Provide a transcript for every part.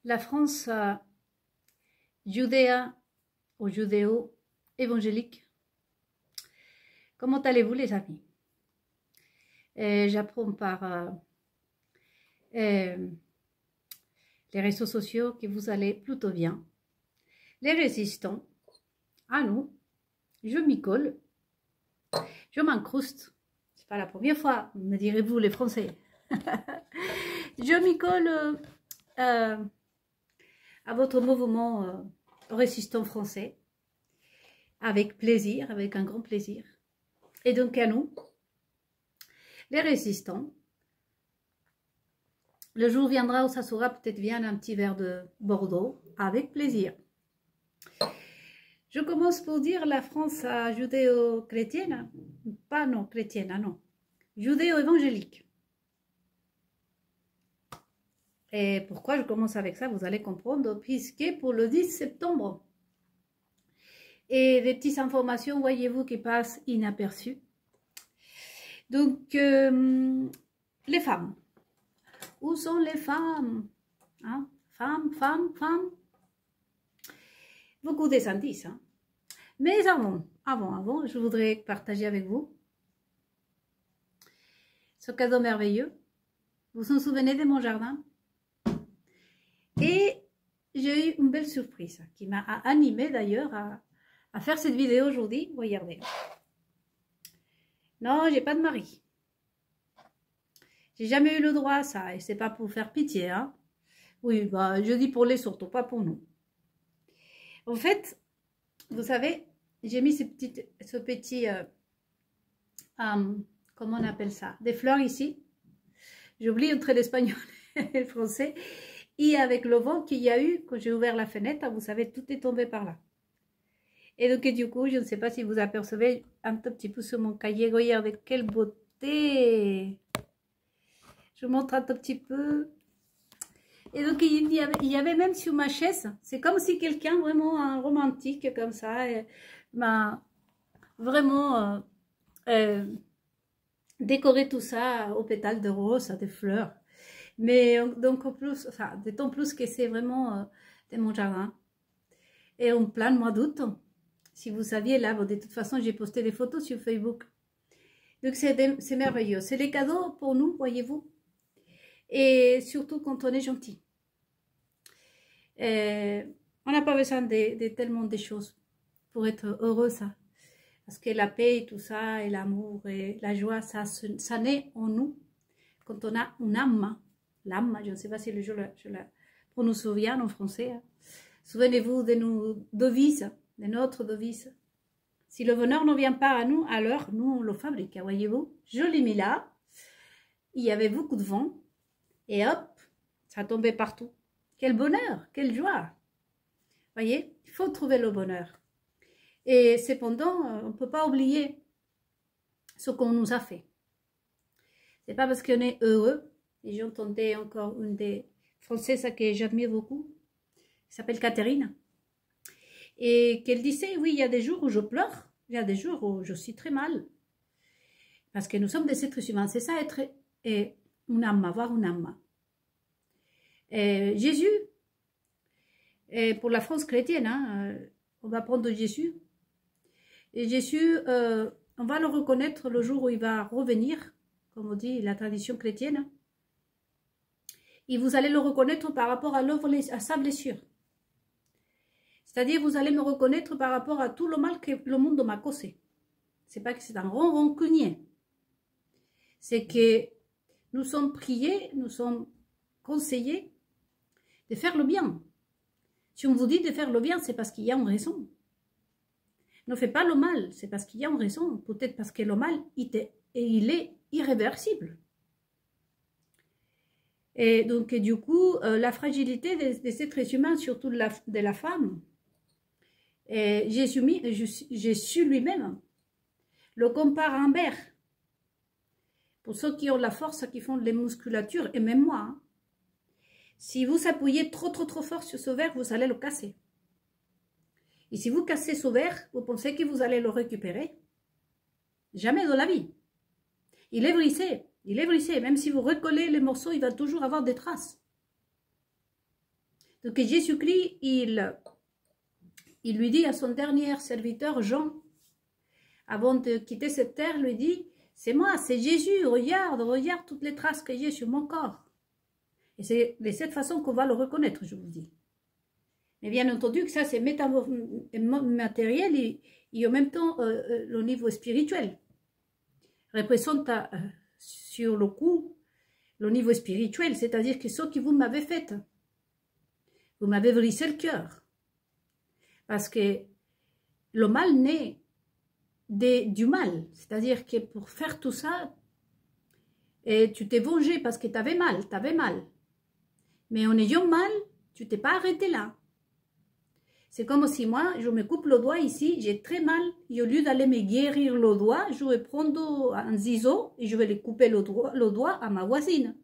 La France judéa ou judéo-évangélique. Comment allez-vous les amis? J'apprends par les réseaux sociaux que vous allez plutôt bien. Les résistants, à nous, je m'y colle, je m'incruste. C'est pas la première fois, me direz-vous les Français. Je m'y colle à votre mouvement résistant français, avec plaisir, avec un grand plaisir. Et donc à nous, les résistants, le jour viendra où ça sera peut-être bien un petit verre de Bordeaux, avec plaisir. Je commence pour dire la France judéo-chrétienne, pas non chrétienne, non, judéo-évangélique. Et pourquoi je commence avec ça, vous allez comprendre, puisque pour le 10 septembre, et des petites informations, voyez-vous, qui passent inaperçues. Donc, les femmes. Où sont les femmes? Hein? Femmes, femmes, femmes. Beaucoup des indices. Hein? Mais avant, je voudrais partager avec vous ce cadeau merveilleux. Vous vous souvenez de mon jardin? Et j'ai eu une belle surprise qui m'a animée d'ailleurs à faire cette vidéo aujourd'hui. Regardez. Non, j'ai pas de mari. J'ai jamais eu le droit à ça. Et c'est pas pour faire pitié. Hein. Oui, bah, je dis pour les surtout, pas pour nous. En fait, vous savez, j'ai mis ce petit comment on appelle ça? Des fleurs ici. J'oublie entre l'espagnol et le français. Et avec le vent qu'il y a eu, quand j'ai ouvert la fenêtre, vous savez, tout est tombé par là. Et donc, du coup, je ne sais pas si vous apercevez un tout petit peu sur mon cahier. Regardez, quelle beauté! Je vous montre un tout petit peu. Et donc, il y avait même sur ma chaise, c'est comme si quelqu'un, vraiment un romantique comme ça, m'a vraiment décoré tout ça aux pétales de rose, des fleurs. Mais donc, en plus, enfin, d'autant plus que c'est vraiment de mon jardin. Et en plein mois d'août, si vous saviez, là, de toute façon, j'ai posté des photos sur Facebook. Donc, c'est merveilleux. C'est les cadeaux pour nous, voyez-vous. Et surtout quand on est gentil. On n'a pas besoin de tellement de choses pour être heureux, ça. Parce que la paix et tout ça, et l'amour et la joie, ça naît en nous. Quand on a une âme. L'âme, je ne sais pas si je la prononce bien en français. Hein. Souvenez-vous de nos devises, de notre devise. Si le bonheur ne vient pas à nous, alors nous on le fabrique, voyez-vous. Je l'ai mis là. Il y avait beaucoup de vent. Et hop, ça tombait partout. Quel bonheur, quelle joie. Voyez, il faut trouver le bonheur. Et cependant, on ne peut pas oublier ce qu'on nous a fait. C'est pas parce qu'on est heureux. Et j'entendais encore une des Françaises que j'admire beaucoup, qui s'appelle Catherine, et qu'elle disait, oui, il y a des jours où je pleure, il y a des jours où je suis très mal, parce que nous sommes des êtres humains, c'est ça être une âme, avoir une âme. Jésus, pour la France chrétienne, hein, on va prendre Jésus, et Jésus, on va le reconnaître le jour où il va revenir, comme on dit la tradition chrétienne. Et vous allez le reconnaître par rapport à sa blessure. C'est-à-dire, vous allez me reconnaître par rapport à tout le mal que le monde m'a causé. C'est pas que c'est un grand rancunier. C'est que nous sommes priés, nous sommes conseillés de faire le bien. Si on vous dit de faire le bien, c'est parce qu'il y a une raison. Ne faites pas le mal, c'est parce qu'il y a une raison. Peut-être parce que le mal, il est irréversible. Et donc, du coup, la fragilité des êtres humains, surtout de la femme, Jésus lui-même le compare à un ver. Pour ceux qui ont la force, qui font les musculatures, et même moi, hein, si vous appuyez trop fort sur ce ver, vous allez le casser. Et si vous cassez ce ver, vous pensez que vous allez le récupérer? Jamais de la vie. Il est brisé. Il est brisé. Même si vous recollez les morceaux, il va toujours avoir des traces. Donc Jésus-Christ, il lui dit à son dernier serviteur Jean, avant de quitter cette terre, lui dit, c'est moi, c'est Jésus, regarde toutes les traces que j'ai sur mon corps. Et c'est de cette façon qu'on va le reconnaître, je vous dis. Mais bien entendu que ça c'est matériel et en même temps le niveau spirituel. Représente sur le coup le niveau spirituel, c'est-à-dire que ce que vous m'avez fait, vous m'avez brisé le cœur. Parce que le mal naît du mal, c'est-à-dire que pour faire tout ça, et tu t'es vengé parce que tu avais mal. Mais en ayant mal, tu t'es pas arrêté là. C'est comme si moi, je me coupe le doigt ici, j'ai très mal, et au lieu d'aller me guérir le doigt, je vais prendre un ciseau et je vais lui couper le doigt à ma voisine.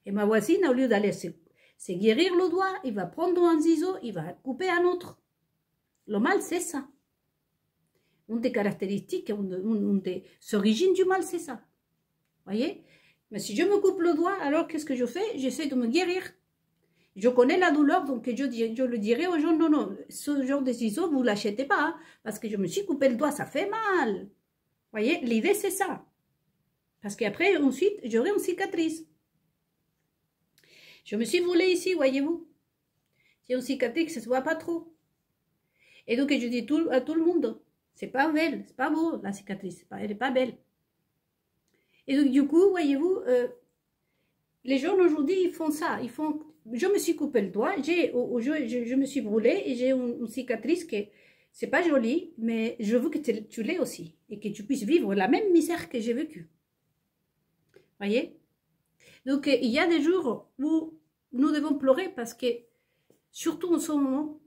Et ma voisine, au lieu d'aller se guérir le doigt, il va prendre un ciseau, il va couper un autre. Le mal, c'est ça. Une des caractéristiques, une des origines du mal, c'est ça. Voyez? Mais si je me coupe le doigt, alors qu'est-ce que je fais? J'essaie de me guérir. Je connais la douleur, donc je le dirai aux gens, non, non, ce genre de ciseaux, vous ne l'achetez pas, hein, parce que je me suis coupé le doigt, ça fait mal. Voyez? L'idée, c'est ça. Parce qu'après, ensuite, j'aurai une cicatrice. Je me suis brûlée ici, voyez-vous? J'ai une cicatrice que ça ne se voit pas trop. Et donc, je dis à tout le monde, c'est pas belle, c'est pas beau, la cicatrice, elle n'est pas belle. Et donc, du coup, voyez-vous, les gens aujourd'hui, ils font ça. Ils font, je me suis coupé le doigt, je me suis brûlée et j'ai une cicatrice qui, c'est pas joli, mais je veux que tu l'aies aussi. Et que tu puisses vivre la même misère que j'ai vécue. Voyez? Donc, il y a des jours où nous devons pleurer parce que, surtout en ce moment,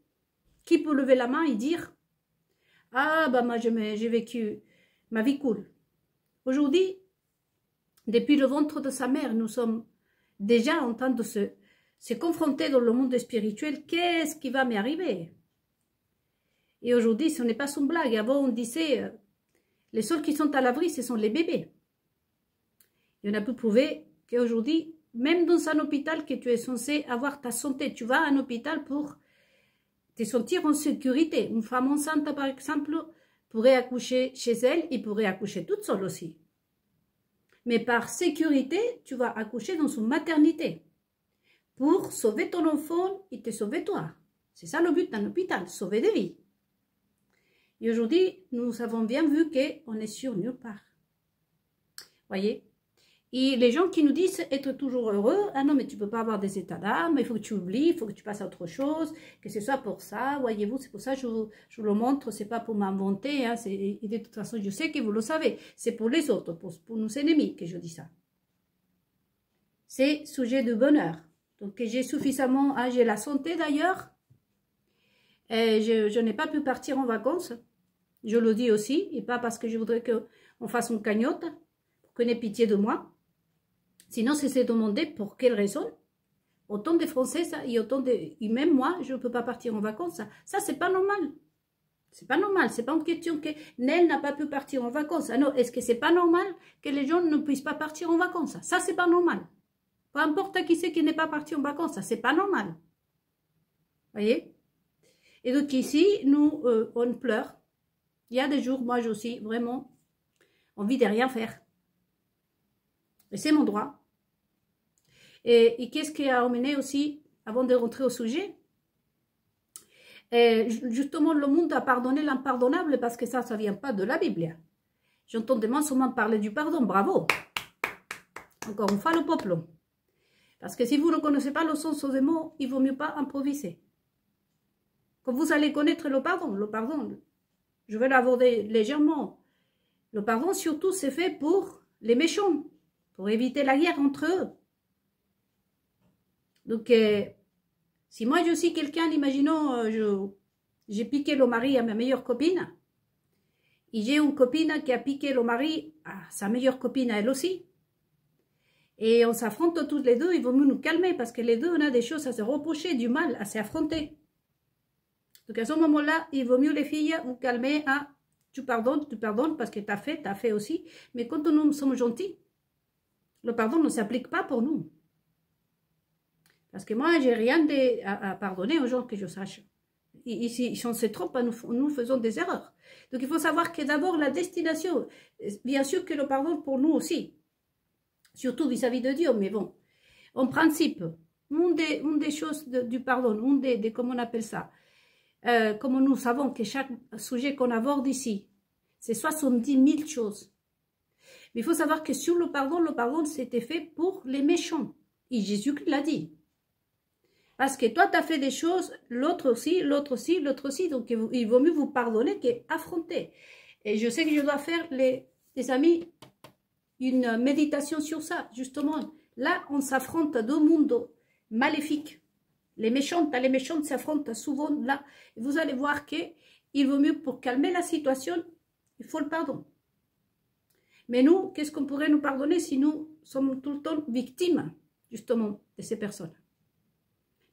qui peut lever la main et dire « Ah, bah moi, j'ai vécu, ma vie cool. » Aujourd'hui, depuis le ventre de sa mère, nous sommes déjà en train de se confronter dans le monde spirituel. Qu'est-ce qui va m'arriver? Et aujourd'hui, ce n'est pas son blague. Avant, on disait, les seuls qui sont à l'abri, ce sont les bébés. Et on a pu prouver qu'aujourd'hui, même dans un hôpital que tu es censé avoir ta santé, tu vas à un hôpital pour te sentir en sécurité. Une femme enceinte, par exemple, pourrait accoucher chez elle et pourrait accoucher toute seule aussi. Mais par sécurité, tu vas accoucher dans une maternité pour sauver ton enfant et te sauver toi. C'est ça le but d'un hôpital, sauver des vies. Et aujourd'hui, nous avons bien vu qu'on est sur nulle part. Voyez? Et les gens qui nous disent être toujours heureux, ah non, mais tu ne peux pas avoir des états d'âme, il faut que tu oublies, il faut que tu passes à autre chose, que ce soit pour ça, voyez-vous, c'est pour ça que je vous le montre, c'est pas pour m'inventer, hein, et de toute façon, je sais que vous le savez, c'est pour les autres, pour nos ennemis que je dis ça. C'est sujet de bonheur. Donc, j'ai suffisamment, hein, j'ai la santé d'ailleurs, et je n'ai pas pu partir en vacances, je le dis aussi, et pas parce que je voudrais qu'on fasse une cagnotte, pour qu'on ait pitié de moi. Sinon, c'est se demander pour quelle raison. Autant de Français, ça, et même moi, je ne peux pas partir en vacances. Ça c'est pas normal. C'est pas normal. C'est pas une question que Nel n'a pas pu partir en vacances. Ah non, est-ce que c'est pas normal que les gens ne puissent pas partir en vacances? Ça, c'est pas normal. Peu importe qui c'est qui n'est pas parti en vacances, ça, c'est pas normal. Voyez? Et donc ici, nous, on pleure. Il y a des jours, moi aussi, vraiment, envie de rien faire. Et c'est mon droit. Et qu'est-ce qui a amené aussi, avant de rentrer au sujet, justement le monde a pardonné l'impardonnable parce que ça ne vient pas de la Bible. J'entends des gens souvent parler du pardon, bravo. Encore une fois le peuple. Parce que si vous ne connaissez pas le sens des mots, il ne vaut mieux pas improviser. Quand vous allez connaître le pardon, je vais l'aborder légèrement. Le pardon surtout c'est fait pour les méchants, pour éviter la guerre entre eux. Donc, si moi je suis quelqu'un, imaginons, j'ai piqué le mari à ma meilleure copine, et j'ai une copine qui a piqué le mari à sa meilleure copine à elle aussi, et on s'affronte tous les deux, il vaut mieux nous calmer, parce que les deux, on a des choses à se reprocher, du mal à s'affronter. Donc à ce moment-là, il vaut mieux les filles vous calmer à tu pardonnes, parce que tu as fait aussi, mais quand nous sommes gentils, le pardon ne s'applique pas pour nous. Parce que moi, j'ai rien à pardonner aux gens que je sache. Si on se trompe, nous faisons des erreurs. Donc, il faut savoir que d'abord, la destination, bien sûr que le pardon pour nous aussi, surtout vis-à-vis de Dieu, mais bon, en principe, une des choses du pardon, comment on appelle ça, comme nous savons que chaque sujet qu'on aborde ici, c'est 70 000 choses. Mais il faut savoir que sur le pardon, c'était fait pour les méchants. Et Jésus l'a dit. Parce que toi, tu as fait des choses, l'autre aussi, l'autre aussi, l'autre aussi. Donc, il vaut mieux vous pardonner qu'affronter. Et je sais que je dois faire, les amis, une méditation sur ça, justement. Là, on s'affronte à deux mondes maléfiques. Les méchantes s'affrontent souvent là. Vous allez voir qu'il vaut mieux, pour calmer la situation, il faut le pardon. Mais nous, qu'est-ce qu'on pourrait nous pardonner si nous sommes tout le temps victimes, justement, de ces personnes?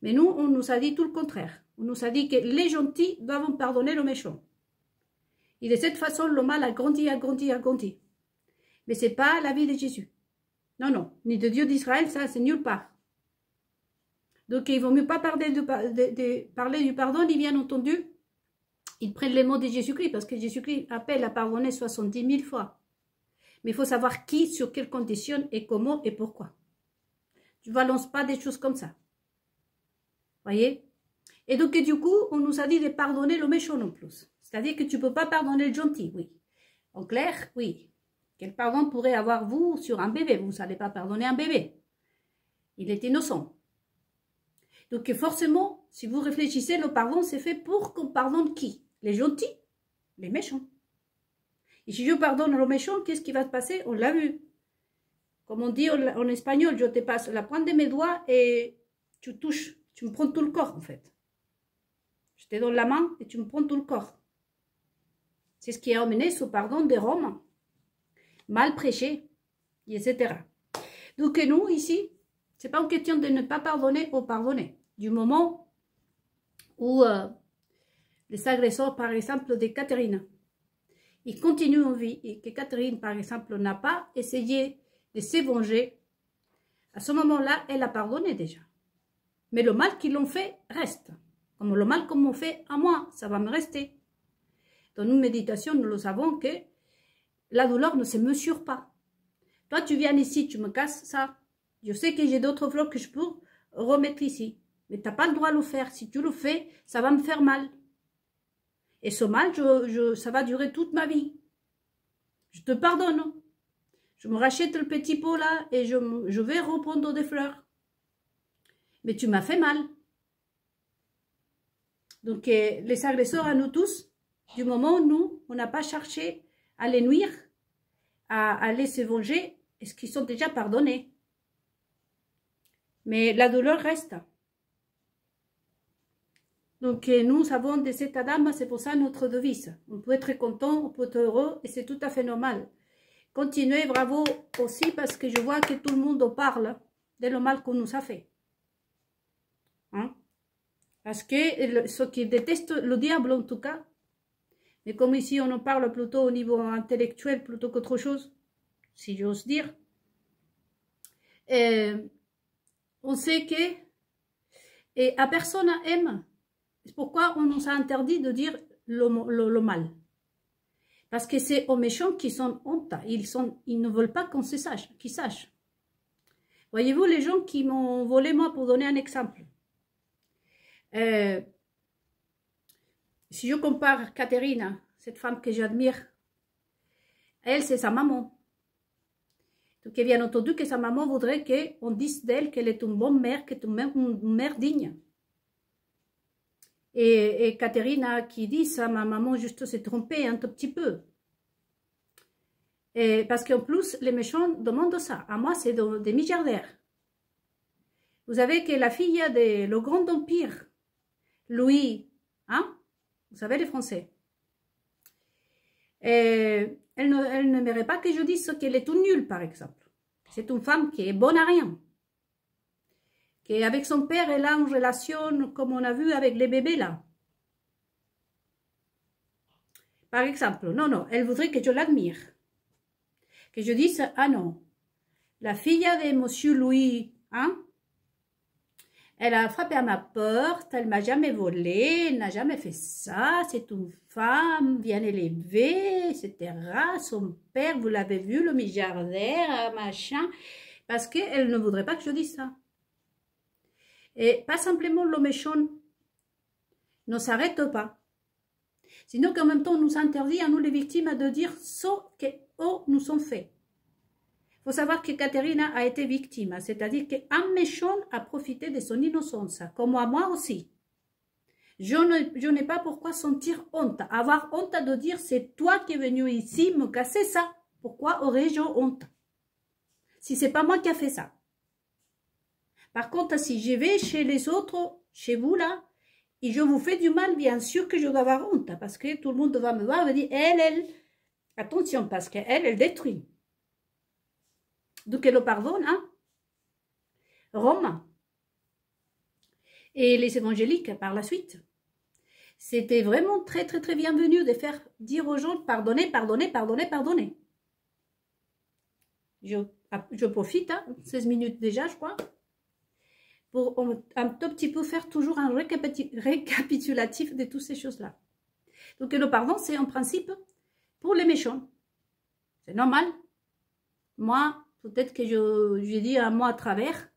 Mais nous, on nous a dit tout le contraire. On nous a dit que les gentils doivent pardonner les méchants. Et de cette façon, le mal a grandi, a grandi, a grandi. Mais ce n'est pas la vie de Jésus. Non, non. Ni de Dieu d'Israël, ça, c'est nulle part. Donc, il vaut mieux pas parler du pardon, ni bien entendu, ils prennent les mots de Jésus-Christ, parce que Jésus-Christ appelle à pardonner 70 000 fois. Mais il faut savoir qui, sur quelles conditions, et comment, et pourquoi. Tu ne balances pas des choses comme ça. Voyez? Et donc, du coup, on nous a dit de pardonner le méchant non plus. C'est-à-dire que tu ne peux pas pardonner le gentil, oui. En clair, oui. Quel pardon pourrait avoir vous sur un bébé? Vous n'allez pas pardonner un bébé. Il est innocent. Donc, forcément, si vous réfléchissez, le pardon, c'est fait pour qu'on pardonne qui? Les gentils? Les méchants. Et si je pardonne le méchant, qu'est-ce qui va se passer? On l'a vu. Comme on dit en espagnol, je te passe la pointe de mes doigts et tu touches. Tu me prends tout le corps, en fait. Je te donne la main et tu me prends tout le corps. C'est ce qui a amené ce pardon de Rome. Mal prêché, etc. Donc, nous, ici, c'est pas une question de ne pas pardonner ou pardonner. Du moment où les agresseurs, par exemple, de Catherine, ils continuent en vie et que Catherine, par exemple, n'a pas essayé de se venger, à ce moment-là, elle a pardonné déjà. Mais le mal qu'ils l'ont fait reste. Comme le mal qu'on m'a fait à moi, ça va me rester. Dans une méditation, nous le savons que la douleur ne se mesure pas. Toi, tu viens ici, tu me casses ça. Je sais que j'ai d'autres fleurs que je peux remettre ici. Mais tu n'as pas le droit de le faire. Si tu le fais, ça va me faire mal. Et ce mal, ça va durer toute ma vie. Je te pardonne. Je me rachète le petit pot là et je vais reprendre des fleurs. Mais tu m'as fait mal. Donc, les agresseurs à nous tous, du moment où nous, on n'a pas cherché à les nuire, à aller se venger, est-ce qu'ils sont déjà pardonnés? Mais la douleur reste. Donc, nous avons de cet Adam, c'est pour ça notre devise. On peut être content, on peut être heureux, et c'est tout à fait normal. Continuez, bravo aussi, parce que je vois que tout le monde parle de le mal qu'on nous a fait. Hein? Parce que ceux qui détestent le diable, en tout cas, mais comme ici on en parle plutôt au niveau intellectuel plutôt qu'autre chose, si j'ose dire, on sait que à personne aime. C'est pourquoi on nous a interdit de dire le mal. Parce que c'est aux méchants qui sont honte. Ils ne veulent pas qu'on se sache, qu'ils sachent. Voyez-vous, les gens qui m'ont volé, moi, pour donner un exemple. Si je compare Catherine, cette femme que j'admire, elle, c'est sa maman. Donc, bien entendu que sa maman voudrait qu'on dise d'elle qu'elle est une bonne mère, qu'elle est une mère digne. Et Catherine qui dit ça, ma maman juste s'est trompée un tout petit peu. Et parce qu'en plus, les méchants demandent ça. À moi, c'est des milliardaires. Vous savez que la fille de le grand empire, Louis, hein? Vous savez les Français. Et elle n'aimerait pas que je dise qu'elle est toute nulle, par exemple. C'est une femme qui est bonne à rien. Qu'avec son père, elle a une relation, comme on a vu avec les bébés, là. Par exemple, non, non, elle voudrait que je l'admire. Que je dise, ah non, la fille de monsieur Louis, hein? Elle a frappé à ma porte, elle m'a jamais volé, elle n'a jamais fait ça, c'est une femme bien élevée, etc. Son père, vous l'avez vu, le milliardaire, machin, parce qu'elle ne voudrait pas que je dise ça. Et pas simplement le méchant ne s'arrête pas. Sinon qu'en même temps, on nous interdit à nous les victimes de dire ce que nous sommes faits. Il faut savoir que Caterina a été victime, c'est-à-dire qu'un méchant a profité de son innocence, comme moi aussi. Je n'ai pas pourquoi sentir honte, avoir honte de dire c'est toi qui es venu ici me casser ça. Pourquoi aurais-je honte? Si c'est pas moi qui a fait ça. Par contre, si je vais chez les autres, chez vous là, et je vous fais du mal, bien sûr que je dois avoir honte, parce que tout le monde va me voir et me dire, elle, attention, parce qu'elle, elle détruit. Donc elle le pardonne, hein? Rome. Et les évangéliques, par la suite. C'était vraiment très, très, très bienvenu de faire dire aux gens, pardonnez, pardonnez, pardonnez, pardonnez. Je profite, hein, 16 minutes déjà, je crois, pour un tout petit peu faire toujours un récapitulatif de toutes ces choses-là. Donc le pardon, c'est en principe pour les méchants. C'est normal. Moi, peut-être que j'ai dit un mot à travers,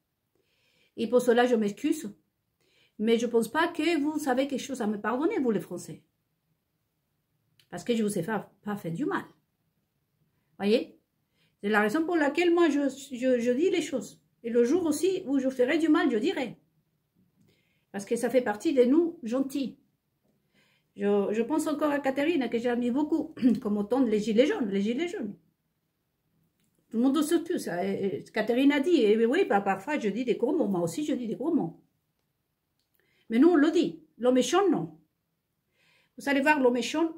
et pour cela, je m'excuse. Mais je ne pense pas que vous avez quelque chose à me pardonner, vous les Français. Parce que je ne vous ai pas fait du mal. Voyez? C'est la raison pour laquelle moi, je dis les choses. Et le jour aussi où je ferai du mal, je dirai. Parce que ça fait partie de nous gentils. Je pense encore à Catherine, que j'ai admis beaucoup, comme autant les gilets jaunes, Tout le monde se tue, ça. Catherine a dit, et oui, bah, parfois je dis des gros mots, moi aussi je dis des gros mots. Mais nous, on le dit. L'homme méchant, non. Vous allez voir, l'homme méchant,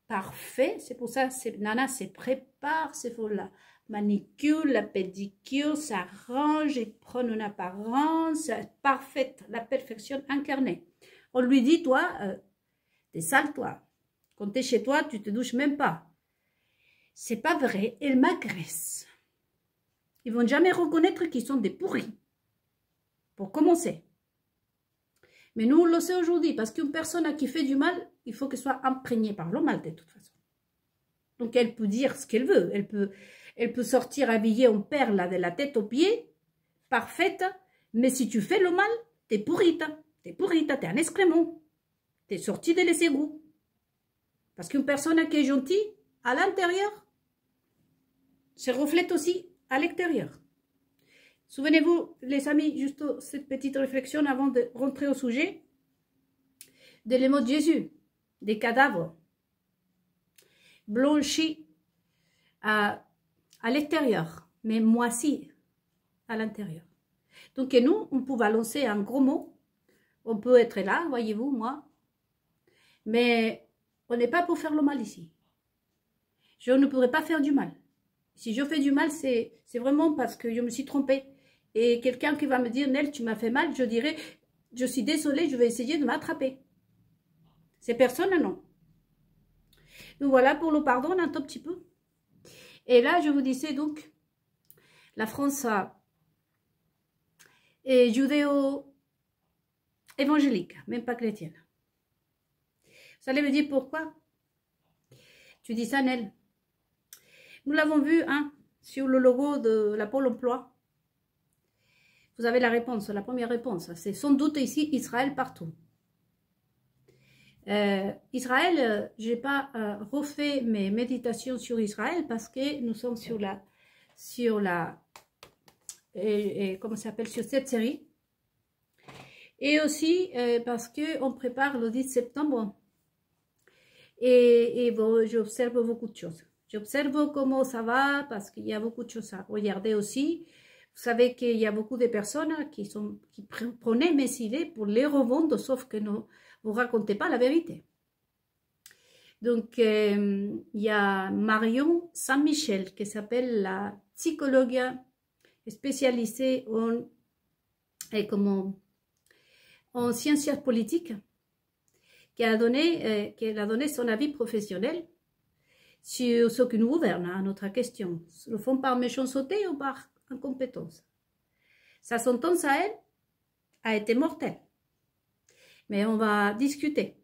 parfait. C'est pour ça que Nana se prépare, c'est pour la manicure, la pédicure, s'arrange, et prend une apparence parfaite, la perfection incarnée. On lui dit, toi, t'es sale, toi. Quand t'es chez toi, tu te douches même pas. C'est pas vrai, elle m'agresse. Ils vont jamais reconnaître qu'ils sont des pourris. Pour commencer. Mais nous, on le sait aujourd'hui, parce qu'une personne à qui fait du mal, il faut qu'elle soit imprégnée par le mal, de toute façon. Donc, elle peut dire ce qu'elle veut. Elle peut sortir habillée en perles de la tête aux pieds, parfaite, mais si tu fais le mal, t'es pourrite. T'es pourrite, t'es un excrément. T'es sorti de les égouts. Parce qu'une personne qui est gentille, à l'intérieur, se reflète aussi à l'extérieur. Souvenez-vous, les amis, juste cette petite réflexion avant de rentrer au sujet, de les mots de Jésus, des cadavres blanchis à l'extérieur, mais moisis à l'intérieur. Donc nous, on peut balancer un gros mot, on peut être là, voyez-vous, moi, mais on n'est pas pour faire le mal ici. Je ne pourrais pas faire du mal. Si je fais du mal, c'est vraiment parce que je me suis trompée. Et quelqu'un qui va me dire, Nel, tu m'as fait mal, je dirais, je suis désolée, je vais essayer de m'attraper. Ces personnes, non. Donc voilà, pour le pardon, un tout petit peu. Et là, je vous disais donc, la France est judéo-évangélique, même pas chrétienne. Vous allez me dire pourquoi? Tu dis ça, Nel. Nous l'avons vu, hein, sur le logo de la Pôle emploi. Vous avez la réponse, la première réponse. C'est sans doute ici Israël partout. Israël, je n'ai pas refait mes méditations sur Israël parce que nous sommes sur comment ça s'appelle, sur cette série. Et aussi parce qu'on prépare le 10 septembre. Et bon, j'observe beaucoup de choses. J'observe comment ça va parce qu'il y a beaucoup de choses à regarder aussi. Vous savez qu'il y a beaucoup de personnes qui prenaient mes idées pour les revendre, sauf que vous ne racontez pas la vérité. Donc, il y a Marion Saint-Michel, qui s'appelle la psychologue spécialisée en sciences politiques, qui a donné son avis professionnel sur ce qui nous gouverne, à notre question. Le font par méchanceté ou par incompétence. Ça s'entend à elle, a été mortel. Mais on va discuter.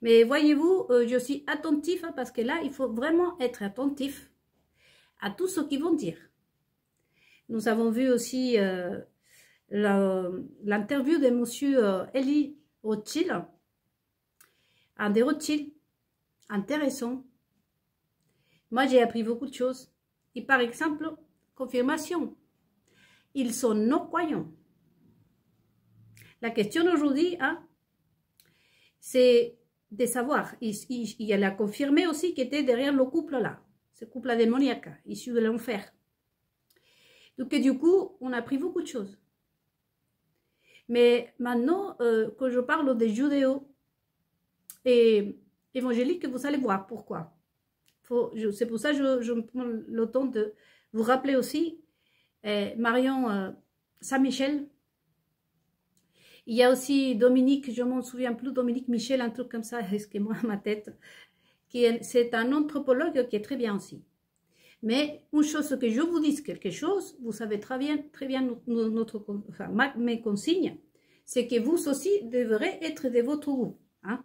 Mais voyez-vous, je suis attentif hein, parce que là, il faut vraiment être attentif à tout ce qu'ils vont dire. Nous avons vu aussi l'interview de monsieur Eli Rothschild, un des Rothschild, intéressant. Moi, j'ai appris beaucoup de choses. Et par exemple, confirmation, ils sont non-croyants. La question aujourd'hui, hein, c'est de savoir. Il a confirmé aussi qu'il était derrière le couple là, ce couple démoniaque, issu de l'enfer. Donc, du coup, on a appris beaucoup de choses. Mais maintenant, quand je parle des judéos et évangéliques, vous allez voir pourquoi. C'est pour ça que je me prends le temps de vous rappeler aussi Marion Saint-Michel. Il y a aussi Dominique, je ne m'en souviens plus, Dominique Michel, un truc comme ça, excusez-moi ma tête. C'est un anthropologue qui est très bien aussi. Mais une chose que je vous dise quelque chose, vous savez très bien mes consignes, c'est que vous aussi devrez être de votre goût. Hein?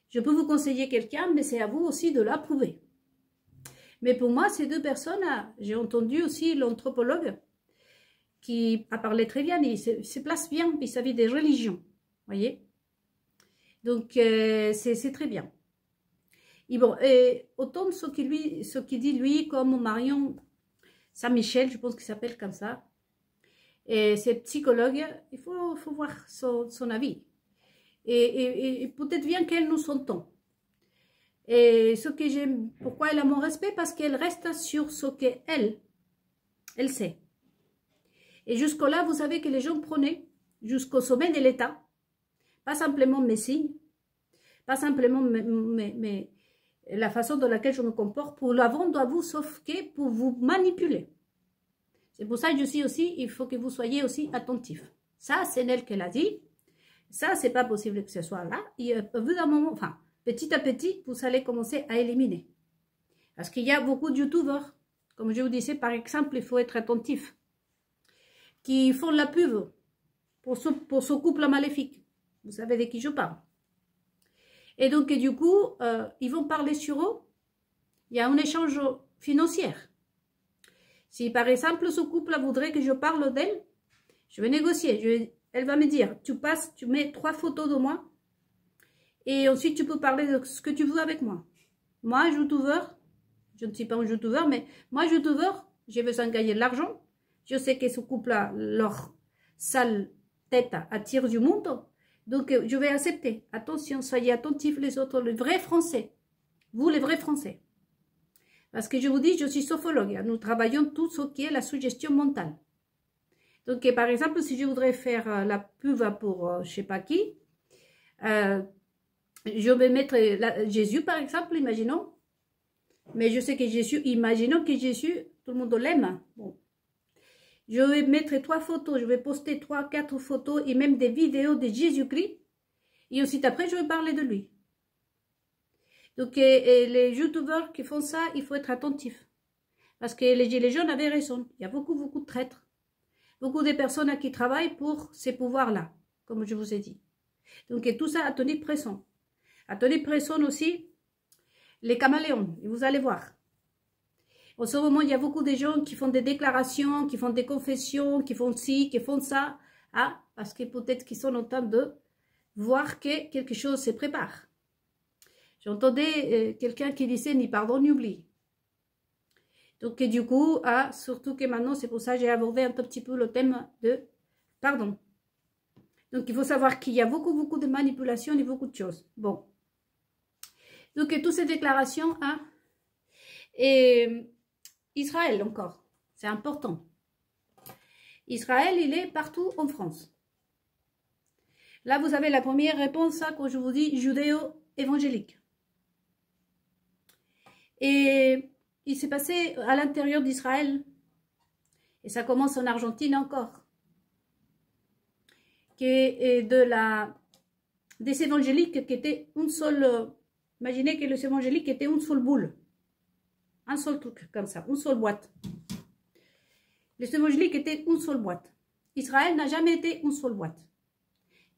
Je peux vous conseiller quelqu'un, mais c'est à vous aussi de l'approuver. Mais pour moi, ces deux personnes, j'ai entendu aussi l'anthropologue qui a parlé très bien, il se place bien vis-à-vis des religions, voyez. Donc, c'est très bien. Et bon, autant de ce qu'il dit lui, comme Marion Saint-Michel, je pense qu'il s'appelle comme ça, et c'est psychologue, il faut voir son avis. Et peut-être bien qu'elle nous entend. Et ce que j'aime, pourquoi elle a mon respect? Parce qu'elle reste sur ce qu'elle sait. Et jusque-là, vous savez que les gens prenaient jusqu'au sommet de l'État, pas simplement mes signes, pas simplement la façon dans laquelle je me comporte, pour la vendre à vous, sauf que pour vous manipuler. C'est pour ça que je suis aussi, il faut que vous soyez aussi attentifs. Ça, c'est elle qui l'a dit. Ça, c'est pas possible que ce soit là. Et au bout d'un moment, enfin, petit à petit, vous allez commencer à éliminer. Parce qu'il y a beaucoup de youtubeurs, comme je vous disais, par exemple, il faut être attentif, qui font la pub pour ce couple maléfique. Vous savez de qui je parle. Et donc, du coup, ils vont parler sur eux. Il y a un échange financier. Si, par exemple, ce couple voudrait que je parle d'elle, je vais négocier. Elle va me dire, tu mets 3 photos de moi. Et ensuite, tu peux parler de ce que tu veux avec moi. Moi, youtubeur, je ne suis pas un youtubeur, mais moi, youtubeur, j'ai besoin de gagner de l'argent. Je sais que ce couple-là, leur sale tête attire du monde. Donc, je vais accepter. Attention, soyez attentifs les autres, les vrais Français. Vous, les vrais Français. Parce que je vous dis, je suis sophologue. Nous travaillons tout ce qui est la suggestion mentale. Donc, par exemple, si je voudrais faire la pub pour je ne sais pas qui, je vais mettre Jésus, par exemple, imaginons. Mais je sais que Jésus, imaginons que Jésus, tout le monde l'aime. Bon. Je vais mettre 3 photos, je vais poster 3, 4 photos et même des vidéos de Jésus-Christ. Et ensuite, après, je vais parler de lui. Donc, les youtubeurs qui font ça, il faut être attentif. Parce que les gilets jaunes avaient raison. Il y a beaucoup de traîtres. Beaucoup de personnes qui travaillent pour ces pouvoirs-là, comme je vous ai dit. Donc, et tout ça, à tenir pression. À tenir pression aussi, les caméléons, vous allez voir. En ce moment, il y a beaucoup de gens qui font des déclarations, qui font des confessions, qui font ci, qui font ça. Ah, parce que peut-être qu'ils sont en train de voir que quelque chose se prépare. J'entendais quelqu'un qui disait « ni pardon ni oubli ». Donc, du coup, surtout que maintenant, c'est pour ça que j'ai abordé un tout petit peu le thème de pardon. Donc, il faut savoir qu'il y a beaucoup de manipulations et beaucoup de choses. Bon. Donc, toutes ces déclarations, hein, et Israël encore, c'est important. Israël, il est partout en France. Là, vous avez la première réponse, ça, quand je vous dis judéo-évangélique. Et il s'est passé à l'intérieur d'Israël, et ça commence en Argentine encore, des évangéliques qui étaient une seule, imaginez que les évangéliques étaient une seule boule, un seul truc comme ça, une seule boîte. Les évangéliques étaient une seule boîte. Israël n'a jamais été une seule boîte.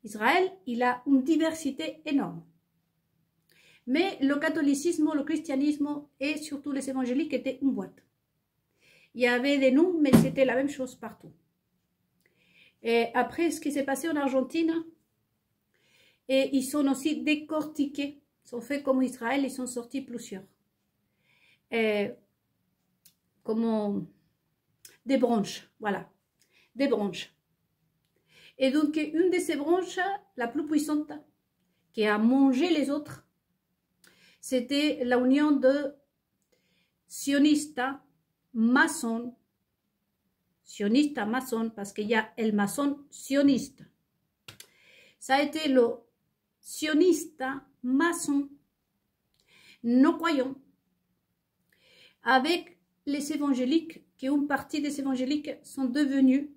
Israël, il a une diversité énorme. Mais le catholicisme, le christianisme et surtout les évangéliques étaient une boîte. Il y avait des noms, mais c'était la même chose partout. Et après, ce qui s'est passé en Argentine, et ils sont aussi décortiqués, ils sont faits comme Israël, ils sont sortis plusieurs. Comme des branches, voilà, des branches. Et donc, une de ces branches, la plus puissante, qui a mangé les autres, c'était la union de sionistes, maçons, parce qu'il y a le maçon sioniste. Ça a été le sioniste, maçon, non croyant, avec les évangéliques, qui une partie des évangéliques sont devenus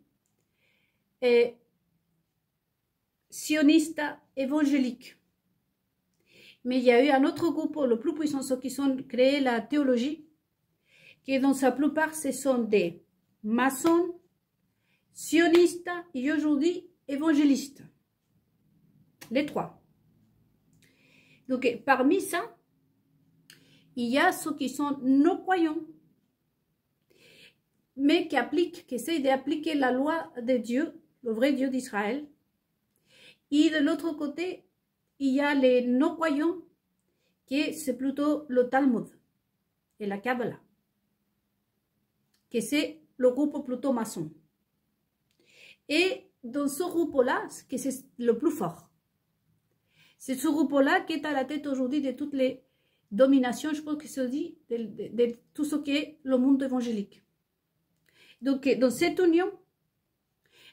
sionistes évangéliques. Mais il y a eu un autre groupe, le plus puissant, ceux qui ont créé la théologie, qui dans sa plupart, ce sont des maçons, sionistes et aujourd'hui évangélistes. Les trois. Donc, parmi ça, il y a ceux qui sont non-croyants, mais qui appliquent, qui essayent d'appliquer la loi de Dieu, le vrai Dieu d'Israël. Et de l'autre côté, il y a les non-croyants, qui c'est plutôt le Talmud et la Kabbalah, qui c'est le groupe plutôt maçon. Et dans ce groupe-là, que c'est le plus fort, c'est ce groupe-là qui est à la tête aujourd'hui de toutes les dominations, je pense que se dit, de tout ce qui est le monde évangélique. Donc, dans cette union,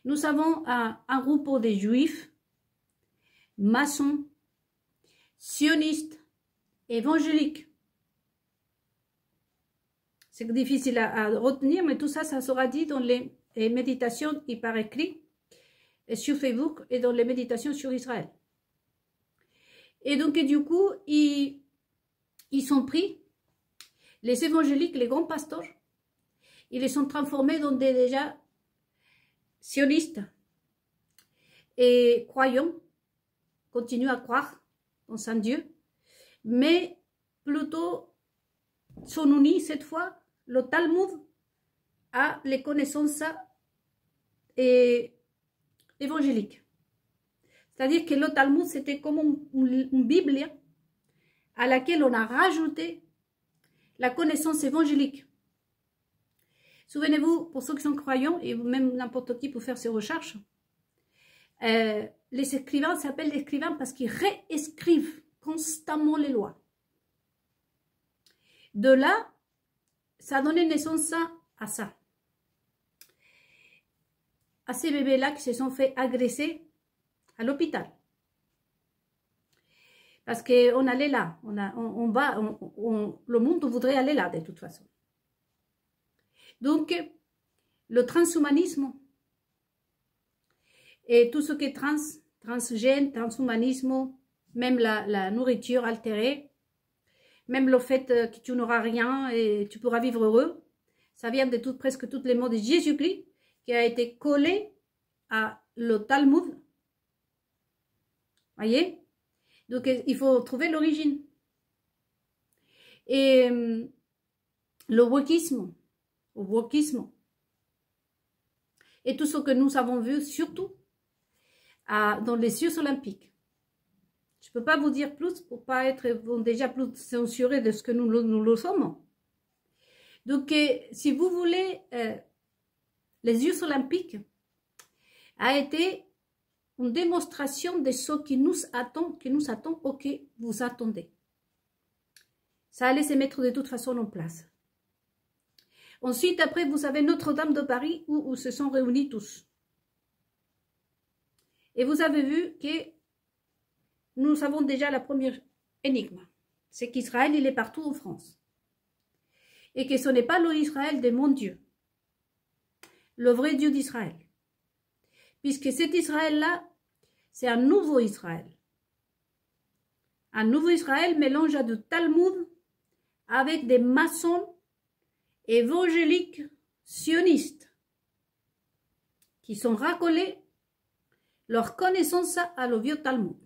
nous avons un groupe de juifs, maçons, sionistes, évangéliques. C'est difficile à retenir, mais tout ça, ça sera dit dans les méditations et par écrit, et sur Facebook et dans les méditations sur Israël. Et donc, du coup, ils sont pris, les évangéliques, les grands pasteurs, ils les sont transformés dans des déjà sionistes et croyants, continuent à croire dans un Dieu, mais plutôt sont unis cette fois, le Talmud, à les connaissances évangéliques. C'est-à-dire que le Talmud, c'était comme une Bible à laquelle on a rajouté la connaissance évangélique. Souvenez-vous, pour ceux qui sont croyants, et même n'importe qui peut faire ses recherches, les écrivains s'appellent écrivains parce qu'ils réécrivent constamment les lois. De là, ça a donné naissance à ça. À ces bébés-là qui se sont fait agresser à l'hôpital. Parce qu'on allait là, le monde voudrait aller là de toute façon. Donc, le transhumanisme et tout ce qui est transgène, transhumanisme, même la nourriture altérée, même le fait que tu n'auras rien et tu pourras vivre heureux, ça vient de presque tous les mots de Jésus-Christ qui a été collé à le Talmud. Voyez? Donc, il faut trouver l'origine. Et le wokisme, et tout ce que nous avons vu, surtout dans les Jeux olympiques. Je ne peux pas vous dire plus pour ne pas être déjà plus censurés de ce que nous le sommes. Donc, si vous voulez, les Jeux olympiques a été une démonstration de ce qui nous attend, ok, vous attendez. Ça allait se mettre de toute façon en place. Ensuite, après, vous avez Notre-Dame de Paris où se sont réunis tous. Et vous avez vu que nous avons déjà la première énigme. C'est qu'Israël, il est partout en France. Et que ce n'est pas le Israël de mon Dieu. Le vrai Dieu d'Israël. Puisque cet Israël-là, c'est un nouveau Israël. Un nouveau Israël mélange de Talmud avec des maçons évangéliques sionistes qui sont racolés leur connaissance à le vieux Talmud.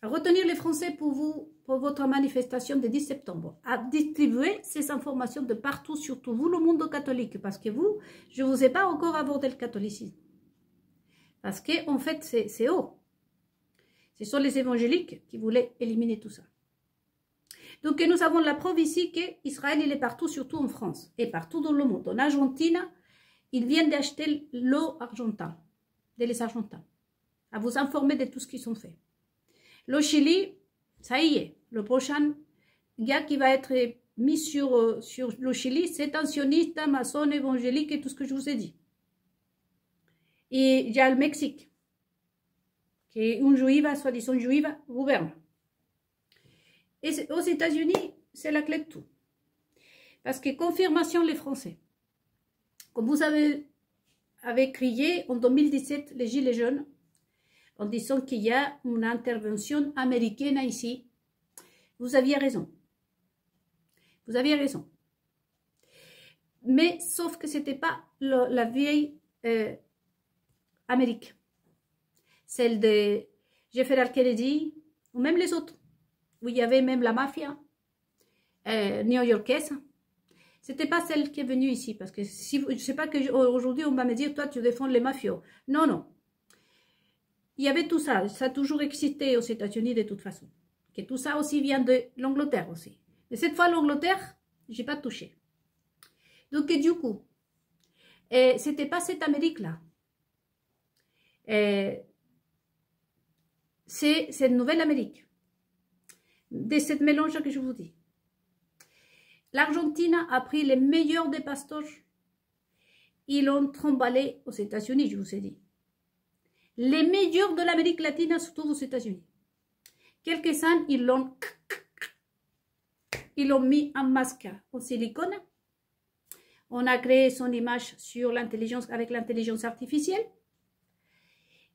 À retenir les Français pour vous, pour votre manifestation du 10 septembre. À distribuer ces informations de partout, surtout vous, le monde catholique, parce que vous, je ne vous ai pas encore abordé le catholicisme. Parce qu'en fait, c'est eux. Ce sont les évangéliques qui voulaient éliminer tout ça. Donc, nous avons la preuve ici qu'Israël, il est partout, surtout en France, et partout dans le monde. En Argentine, ils viennent d'acheter l'eau argentine, les Argentins, à vous informer de tout ce qu'ils ont fait. Le Chili, ça y est, le prochain gars qui va être mis sur le Chili, c'est un sioniste, maçon, évangélique et tout ce que je vous ai dit. Et il y a le Mexique, qui est une juive, soi-disant juive, gouverne. Et aux États-Unis, c'est la clé de tout. Parce que confirmation les Français. Comme vous avez crié en 2017, les Gilets jaunes, en disant qu'il y a une intervention américaine ici. Vous aviez raison. Vous aviez raison. Mais sauf que ce n'était pas la vieille Amérique. Celle de Jefferson Kennedy, ou même les autres. Où il y avait même la mafia new-yorkaise. Ce n'était pas celle qui est venue ici. Parce que si, je ne sais pas qu'aujourd'hui on va me dire, toi tu défends les mafios. Non, non. Il y avait tout ça, ça a toujours existé aux États-Unis de toute façon. Que tout ça aussi vient de l'Angleterre aussi. Mais cette fois, l'Angleterre, je n'ai pas touché. Donc, du coup, ce n'était pas cette Amérique-là. C'est cette nouvelle Amérique. De cette mélange que je vous dis. L'Argentine a pris les meilleurs des pasteurs. Ils l'ont trimballé aux États-Unis, je vous ai dit. Les meilleurs de l'Amérique latine, surtout aux États-Unis. Quelques-uns, ils l'ont mis en masque en silicone. On a créé son image sur l'intelligence, avec l'intelligence artificielle.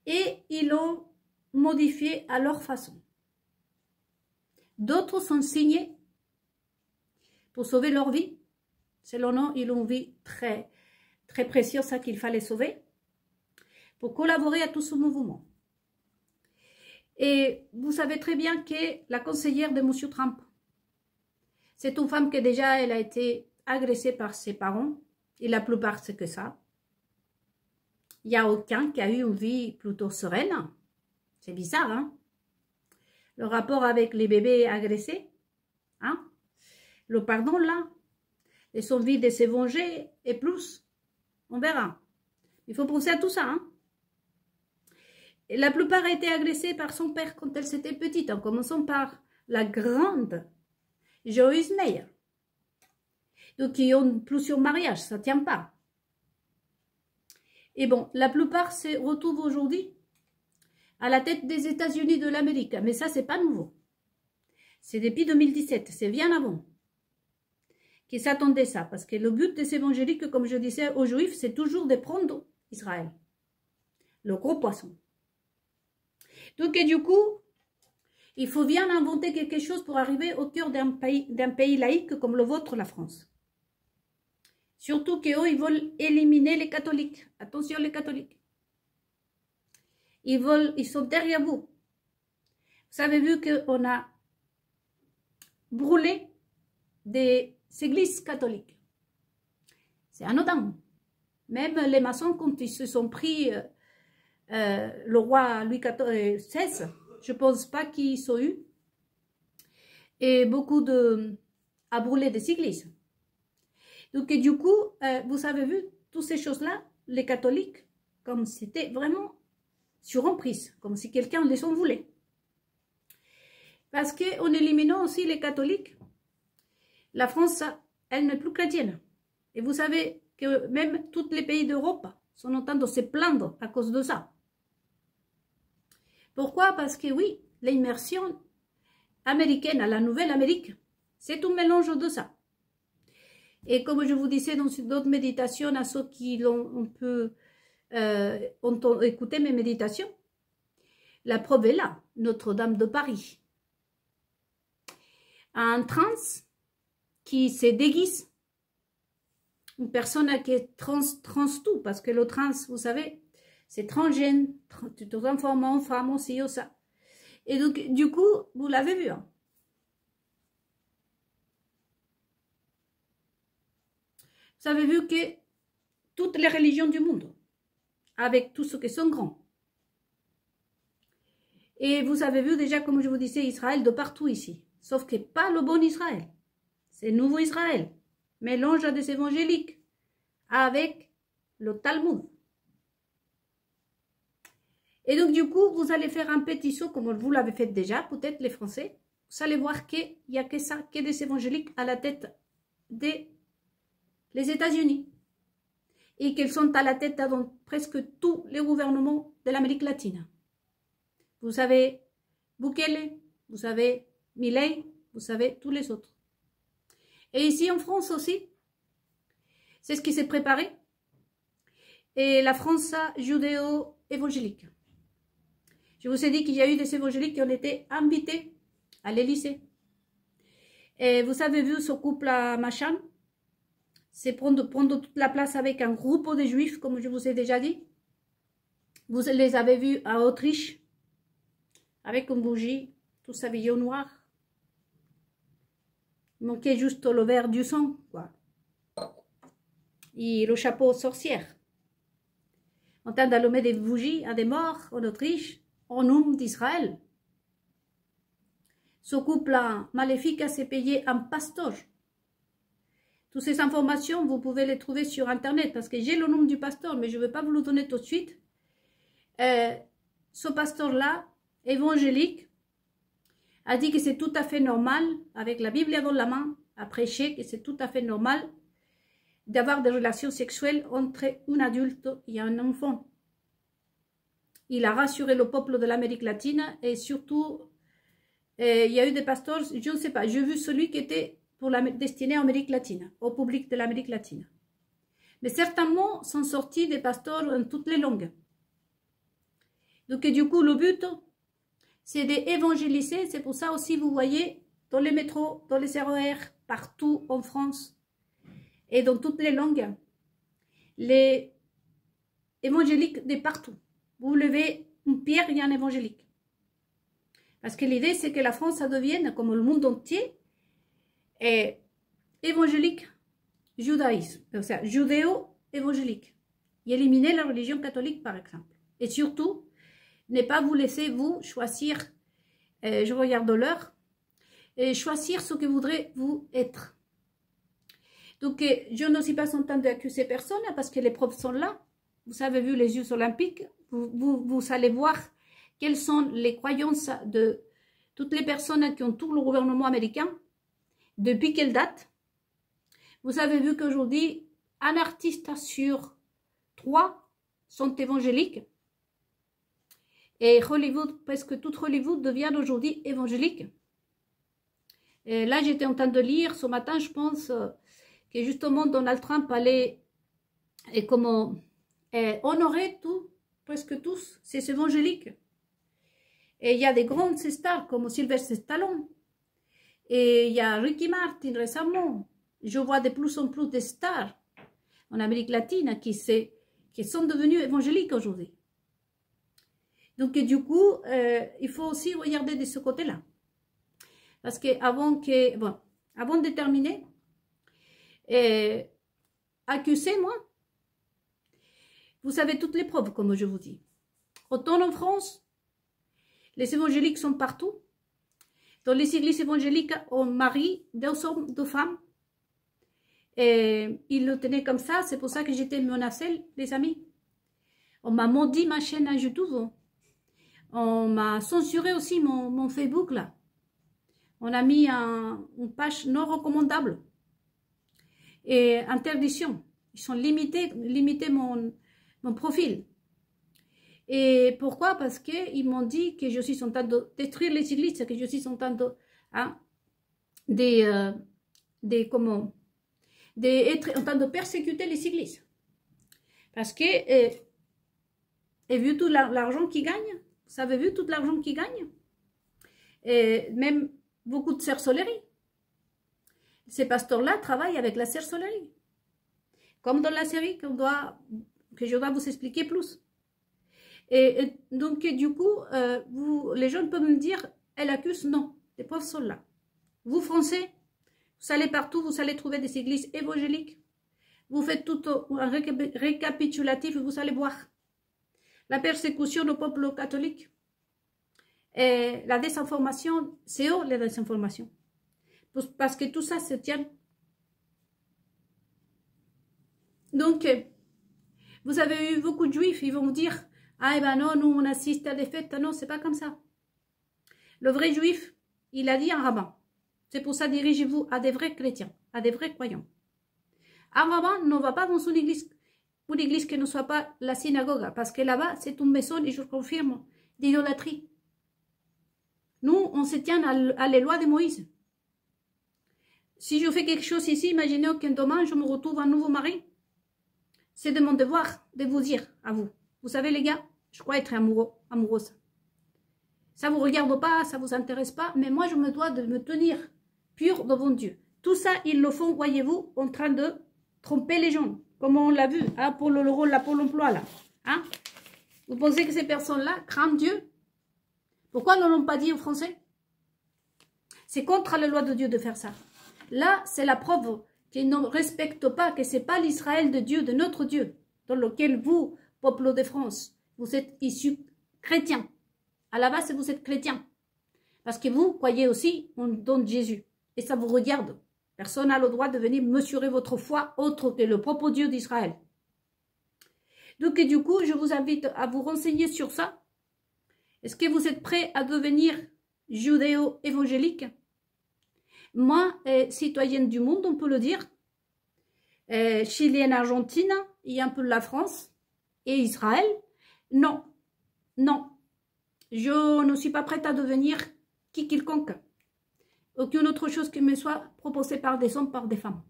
Et ils l'ont modifié à leur façon. D'autres sont signés pour sauver leur vie. Selon eux, ils ont une vie très, très précieuse qu'il fallait sauver. Pour collaborer à tout ce mouvement. Et vous savez très bien que la conseillère de M. Trump, c'est une femme qui déjà elle a été agressée par ses parents, et la plupart c'est que ça. Il n'y a aucun qui a eu une vie plutôt sereine. C'est bizarre, hein? Le rapport avec les bébés agressés, hein? Le pardon là, et son envie de se venger, et plus, on verra. Il faut penser à tout ça, hein? Et la plupart a été agressée par son père quand elle était petite, en commençant par la grande Joyce Meyer. Donc, qui ont plusieurs mariages, ça ne tient pas. Et bon, la plupart se retrouvent aujourd'hui à la tête des États-Unis de l'Amérique. Mais ça, c'est pas nouveau. C'est depuis 2017, c'est bien avant qu'ils s'attendaient ça. Parce que le but des évangéliques, comme je disais aux Juifs, c'est toujours de prendre Israël. Le gros poisson. Donc, et du coup, il faut bien inventer quelque chose pour arriver au cœur d'un pays laïque comme le vôtre, la France. Surtout qu'eux, ils veulent éliminer les catholiques. Attention, les catholiques. Ils sont derrière vous. Vous avez vu qu'on a brûlé des églises catholiques. C'est anodin. Même les maçons, quand ils se sont pris le roi Louis XVI, je ne pense pas qu'ils ont eu. Et beaucoup à brûler des églises. Donc, et du coup, vous avez vu, toutes ces choses-là, les catholiques, comme c'était vraiment sur emprise, comme si quelqu'un les en voulait. Parce qu'en éliminant aussi les catholiques, la France, elle n'est plus chrétienne. Et vous savez que même tous les pays d'Europe sont en train de se plaindre à cause de ça. Pourquoi? Parce que oui, l'immersion américaine à la Nouvelle-Amérique, c'est un mélange de ça. Et comme je vous disais dans d'autres méditations, à ceux qui ont écouté mes méditations, la preuve est là, Notre-Dame de Paris. Un trans qui se déguise une personne qui est trans tout, parce que le trans, vous savez, c'est transgène, tu te transformes en femme aussi, ou ça. Et donc, du coup, vous l'avez vu. Hein. Vous avez vu que toutes les religions du monde, avec tous ceux qui sont grands. Et vous avez vu déjà, comme je vous disais, Israël de partout ici. Sauf que pas le bon Israël. C'est le nouveau Israël. Mélange des évangéliques avec le Talmud. Et donc, du coup, vous allez faire un petit saut, comme vous l'avez fait déjà, peut-être les Français. Vous allez voir qu'il n'y a que ça, que des évangéliques à la tête des États-Unis. Et qu'ils sont à la tête dans presque tous les gouvernements de l'Amérique latine. Vous savez Bukele, vous savez Milei, vous savez tous les autres. Et ici en France aussi, c'est ce qui s'est préparé. Et la France judéo-évangélique. Je vous ai dit qu'il y a eu des évangéliques qui ont été invités à l'Élysée. Et vous avez vu ce couple à Machan, c'est prendre toute la place avec un groupe de juifs, comme je vous ai déjà dit. Vous les avez vus à Autriche, avec une bougie, tout habillé noir. Il manquait juste le verre du sang, quoi. Et le chapeau sorcière. En train d'allumer des bougies à des morts en Autriche, en nom d'Israël. Ce couple maléfique s'est payé un pasteur. Toutes ces informations, vous pouvez les trouver sur Internet, parce que j'ai le nom du pasteur, mais je ne vais pas vous le donner tout de suite. Ce pasteur-là, évangélique, a dit que c'est tout à fait normal, avec la Bible dans la main, à prêcher que c'est tout à fait normal d'avoir des relations sexuelles entre un adulte et un enfant. Il a rassuré le peuple de l'Amérique latine et surtout, il y a eu des pasteurs, je ne sais pas, j'ai vu celui qui était pour la destinée à l'Amérique latine, au public de l'Amérique latine. Mais certainement sont sortis des pasteurs en toutes les langues. Donc du coup, le but, c'est d'évangéliser. C'est pour ça aussi, vous voyez, dans les métros, dans les RER, partout en France et dans toutes les langues, les évangéliques de partout. Vous levez une pierre, il y a un évangélique. Parce que l'idée, c'est que la France, ça devienne, comme le monde entier, évangélique, judaïsme, c'est-à-dire judéo-évangélique. Et éliminer la religion catholique, par exemple. Et surtout, ne pas vous laisser, vous, choisir, je regarde l'heure, et choisir ce que vous voudrez vous être. Donc, je ne suis pas en train d'accuser personne, parce que les preuves sont là. Vous avez vu les Jeux olympiques, vous allez voir quelles sont les croyances de toutes les personnes qui ont tout le gouvernement américain, depuis quelle date. Vous avez vu qu'aujourd'hui, un artiste sur 3 sont évangéliques. Et Hollywood, presque tout Hollywood devient aujourd'hui évangélique. Et là, j'étais en train de lire ce matin, je pense, que justement Donald Trump allait honorer presque tous ces évangéliques. Et il y a des grandes stars comme Sylvester Stallone. Et il y a Ricky Martin récemment. Je vois de plus en plus de stars en Amérique latine qui sont devenus évangéliques aujourd'hui. Donc du coup, il faut aussi regarder de ce côté-là. Parce que avant de terminer, accuser moi, vous savez toutes les preuves, comme je vous dis. Autant en France, les évangéliques sont partout. Dans les églises évangéliques, on marie 2 hommes, 2 femmes. Et ils le tenaient comme ça, c'est pour ça que j'étais menacée, les amis. On m'a maudit ma chaîne à YouTube. On m'a censuré aussi mon Facebook, là. On a mis une page non recommandable. Et interdiction. Ils ont limité mon profil. Et pourquoi? Parce qu'ils m'ont dit que je suis en train de détruire les églises, que je suis en train de... d'être en train de persécuter les églises. Parce que, et vu tout l'argent qu'ils gagnent, vous avez vu tout l'argent qu'ils gagnent, et même beaucoup de sorcellerie. Ces pasteurs-là travaillent avec la sorcellerie. comme dans la série que je dois vous expliquer plus. Et donc, du coup, les gens peuvent me dire, elle accuse, non, les preuves sont là. Vous, Français, vous allez partout, vous allez trouver des églises évangéliques. Vous faites tout un récapitulatif et vous allez voir la persécution au peuple catholique. Et la désinformation, c'est eux la désinformation. Parce que tout ça se tient. Donc, vous avez eu beaucoup de juifs, ils vont vous dire, ah, eh ben non, nous on assiste à des fêtes. Non, c'est pas comme ça. Le vrai juif, il a dit un rabbin. C'est pour ça, dirigez-vous à des vrais chrétiens, à des vrais croyants. Un rabbin ne va pas dans une église qui ne soit pas la synagogue, parce que là-bas, c'est une maison, et je confirme, d'idolâtrie. Nous, on se tient à les lois de Moïse. Si je fais quelque chose ici, imaginez qu'un demain, je me retrouve un nouveau mari. C'est de mon devoir de vous dire à vous. Vous savez, les gars, je crois être amoureuse. Ça ne vous regarde pas, ça ne vous intéresse pas, mais moi, je me dois de me tenir pure devant Dieu. Tout ça, ils le font, voyez-vous, en train de tromper les gens, comme on l'a vu, hein, pour le rôle, là, pour l'emploi, là. Hein? Vous pensez que ces personnes-là craignent Dieu? Pourquoi ne l'ont pas dit aux Français? C'est contre la loi de Dieu de faire ça. Là, c'est la preuve qu'ils ne respectent pas, que ce n'est pas l'Israël de Dieu, de notre Dieu, dans lequel vous, peuple de France, vous êtes issus chrétiens. À la base, vous êtes chrétiens. Parce que vous croyez aussi en don de Jésus. Et ça vous regarde. Personne n'a le droit de venir mesurer votre foi autre que le propre Dieu d'Israël. Donc, du coup, je vous invite à vous renseigner sur ça. Est-ce que vous êtes prêts à devenir judéo-évangélique? Moi, citoyenne du monde, on peut le dire. Chilienne, Argentine, et un peu la France et Israël. Non, non. Je ne suis pas prête à devenir quiconque. Aucune autre chose qui me soit proposée par des hommes, par des femmes.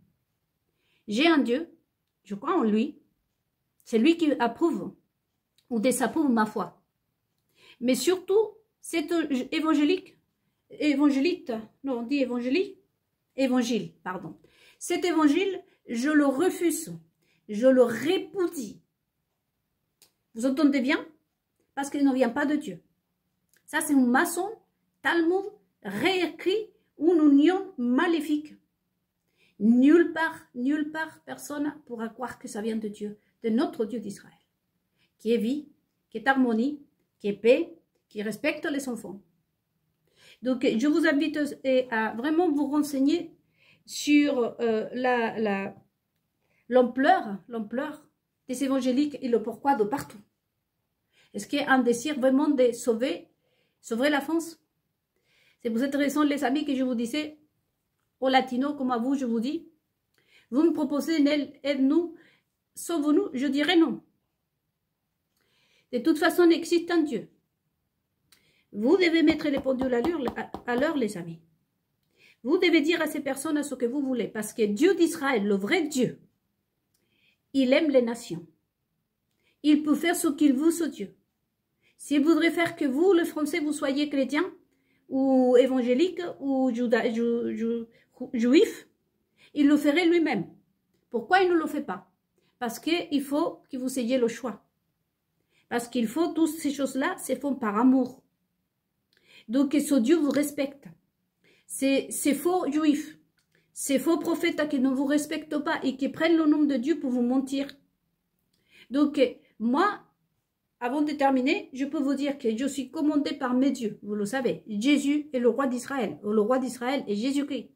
J'ai un Dieu, je crois en lui. C'est lui qui approuve ou désapprouve ma foi. Mais surtout, cet évangile, pardon. Cet évangile, je le refuse, je le répudie. Vous entendez bien? Parce qu'il ne vient pas de Dieu. Ça, c'est un maçon, Talmud, réécrit, une union maléfique. Nulle part, personne ne pourra croire que ça vient de Dieu, de notre Dieu d'Israël, qui est vie, qui est harmonie, qui est paix, qui respecte les enfants. Donc, je vous invite à vraiment vous renseigner sur l'ampleur des évangéliques et le pourquoi de partout. Est-ce qu'il y a un désir vraiment de sauver la France? C'est pour cette raison, les amis, que je vous disais, aux latinos comme à vous, je vous dis, vous me proposez aide-nous, sauve-nous, je dirais non. De toute façon, il existe un Dieu. Vous devez mettre les pendules à l'heure, les amis. Vous devez dire à ces personnes ce que vous voulez, parce que Dieu d'Israël, le vrai Dieu, il aime les nations. Il peut faire ce qu'il veut, ce Dieu. S'il voudrait faire que vous, les Français, vous soyez chrétiens, ou évangéliques, ou juifs, il le ferait lui-même. Pourquoi il ne le fait pas? Parce qu'il faut que vous ayez le choix. Parce qu'il faut, toutes ces choses-là se font par amour. Donc, que ce Dieu vous respecte. Ces faux juifs, ces faux prophètes qui ne vous respectent pas et qui prennent le nom de Dieu pour vous mentir. Donc, moi, avant de terminer, je peux vous dire que je suis commandée par mes dieux, vous le savez. Jésus est le roi d'Israël, le roi d'Israël est Jésus-Christ.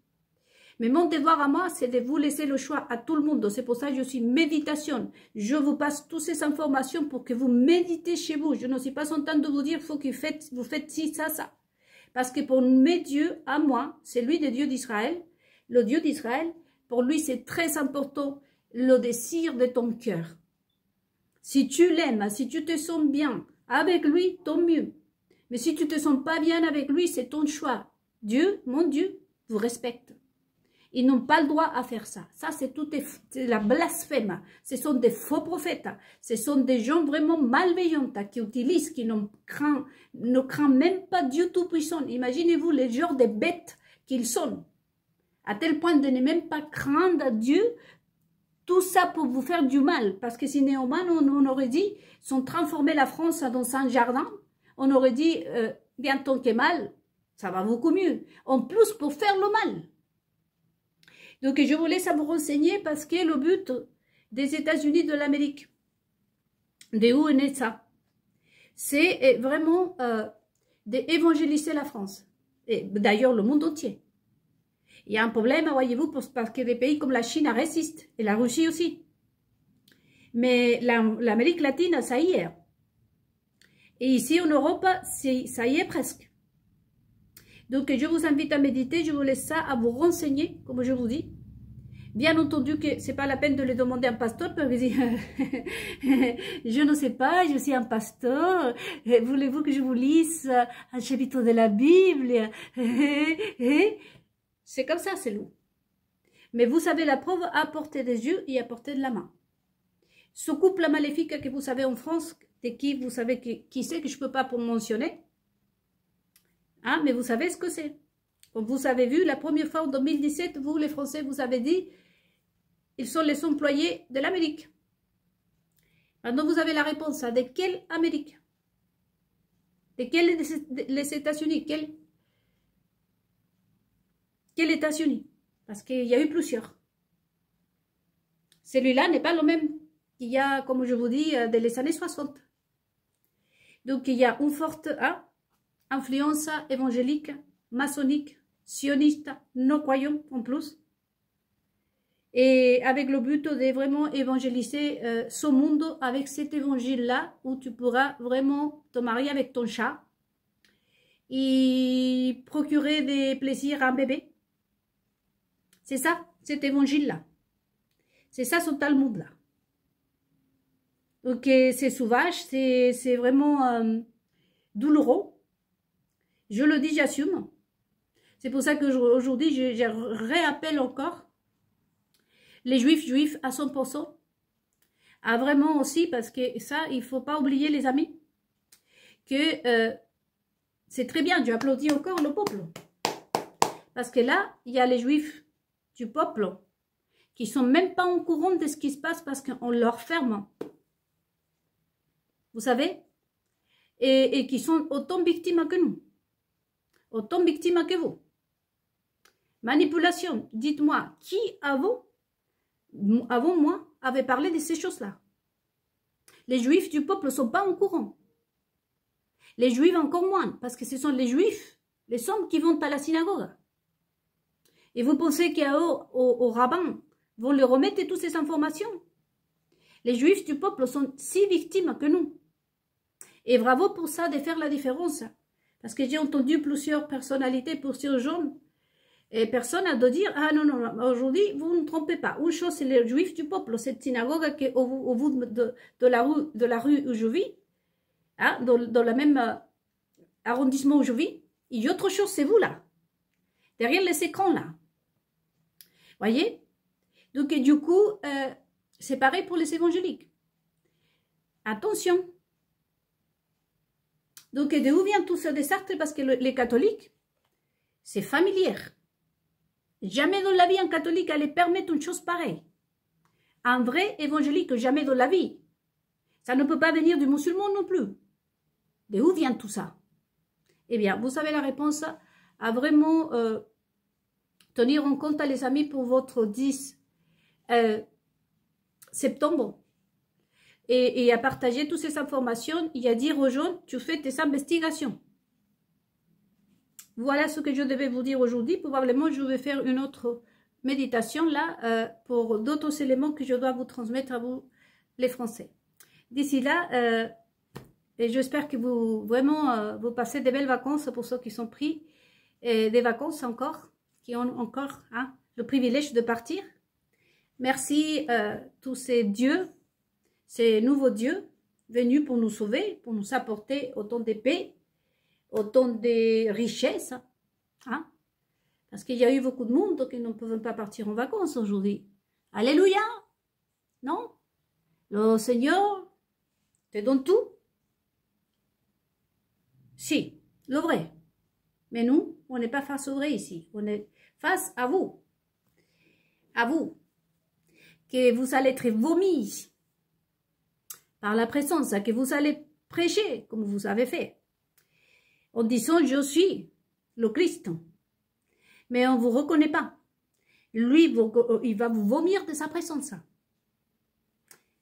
Mais mon devoir à moi, c'est de vous laisser le choix à tout le monde. C'est pour ça que je suis méditation. Je vous passe toutes ces informations pour que vous méditez chez vous. Je ne suis pas en train de vous dire, faut que vous faites ci, ça, ça. Parce que pour mes dieux, à moi, c'est lui le Dieu d'Israël. Le Dieu d'Israël, pour lui, c'est très important le désir de ton cœur. Si tu l'aimes, si tu te sens bien avec lui, tant mieux. Mais si tu te sens pas bien avec lui, c'est ton choix. Dieu, mon Dieu, vous respecte. Ils n'ont pas le droit à faire ça. Ça, c'est la blasphème. Ce sont des faux prophètes. Ce sont des gens vraiment malveillants qui utilisent, qui ne craignent même pas Dieu Tout-Puissant. Imaginez-vous les genres de bêtes qu'ils sont. À tel point de ne même pas craindre Dieu Tout ça pour vous faire du mal. Parce que si Néoman, on aurait dit, sont transformés la France dans un jardin. On aurait dit, bien tant que mal, ça va beaucoup mieux. En plus, pour faire le mal. Donc, je vous laisse à vous renseigner parce que le but des États-Unis de l'Amérique, de où est né ça, c'est vraiment d'évangéliser la France. Et d'ailleurs, le monde entier. Il y a un problème, voyez-vous, parce que des pays comme la Chine résistent, et la Russie aussi. Mais l'Amérique latine, ça y est. Et ici, en Europe, ça y est presque. Donc, je vous invite à méditer, je vous laisse ça, à vous renseigner, comme je vous dis. Bien entendu que c'est pas la peine de le demander à un pasteur, parce que je ne sais pas, je suis un pasteur, voulez-vous que je vous lise un chapitre de la Bible? C'est comme ça, c'est lourd. Mais vous savez la preuve à portée des yeux et à portée de la main. Ce couple maléfique que vous savez en France, de qui vous savez qui c'est, que je ne peux pas mentionner, hein, mais vous savez ce que c'est. Comme vous avez vu, la première fois en 2017, vous les Français, vous avez dit, ils sont les employés de l'Amérique. Maintenant, vous avez la réponse. De quelle Amérique? De quels les États-Unis? Quel États-Unis? Parce qu'il y a eu plusieurs. Celui-là n'est pas le même qu'il y a, comme je vous dis, dans les années 60. Donc, il y a une forte influence évangélique, maçonnique, sioniste, non croyant en plus. Et avec le but de vraiment évangéliser ce monde avec cet évangile-là, où tu pourras vraiment te marier avec ton chat et procurer des plaisirs à un bébé. C'est ça, cet évangile-là. C'est ça, ce Talmud-là. Donc, c'est sauvage, c'est vraiment douloureux. Je le dis, j'assume. C'est pour ça qu'aujourd'hui, je réappelle encore les juifs à 100%. À vraiment aussi, parce que ça, il ne faut pas oublier, les amis, que c'est très bien, Dieu applaudit encore le peuple. Parce que là, il y a les juifs du peuple qui sont même pas au courant de ce qui se passe parce qu'on leur ferme. Vous savez? Et qui sont autant victimes que nous. Autant victimes que vous. Manipulation. Dites-moi, qui avant moi avait parlé de ces choses-là? Les juifs du peuple ne sont pas au courant. Les juifs encore moins, parce que ce sont les juifs, les hommes qui vont à la synagogue. Et vous pensez qu'aux rabbins vont leur remettre toutes ces informations? Les juifs du peuple sont si victimes que nous. Et bravo pour ça, de faire la différence. Parce que j'ai entendu plusieurs personnalités, plusieurs gens, et personne n'a de dire, ah non, non, non, aujourd'hui, vous ne trompez pas. Une chose, c'est les juifs du peuple, cette synagogue qui est au bout de la rue où je vis, hein, dans le même arrondissement où je vis. Et autre chose, c'est vous là, derrière les écrans là. Voyez? Donc, et du coup, c'est pareil pour les évangéliques. Attention. Donc, de où vient tout ce désastre? Parce que les catholiques, c'est familier. Jamais dans la vie, un catholique allait permettre une chose pareille. Un vrai évangélique, jamais dans la vie. Ça ne peut pas venir du musulman non plus. De où vient tout ça? Eh bien, vous savez la réponse à vraiment tenir en compte, les amis, pour votre 10 septembre. Et à partager toutes ces informations et à dire aux gens, tu fais tes investigations. Voilà ce que je devais vous dire aujourd'hui. Probablement, je vais faire une autre méditation là pour d'autres éléments que je dois vous transmettre à vous, les Français. D'ici là, et j'espère que vous vraiment vous passez de belles vacances pour ceux qui sont pris des vacances encore, qui ont encore le privilège de partir. Merci tous ces dieux, ces nouveaux dieux venus pour nous sauver, pour nous apporter autant de paix, autant de richesses, hein? Parce qu'il y a eu beaucoup de monde qui ne peuvent pas partir en vacances aujourd'hui. Alléluia! Non? Le Seigneur te donne tout? Si, le vrai. Mais nous, on n'est pas face au vrai ici. On est face à vous. À vous. que vous allez être vomis par la présence, que vous allez prêcher comme vous avez fait, en disant je suis le Christ, mais on ne vous reconnaît pas. Lui, il va vous vomir de sa présence.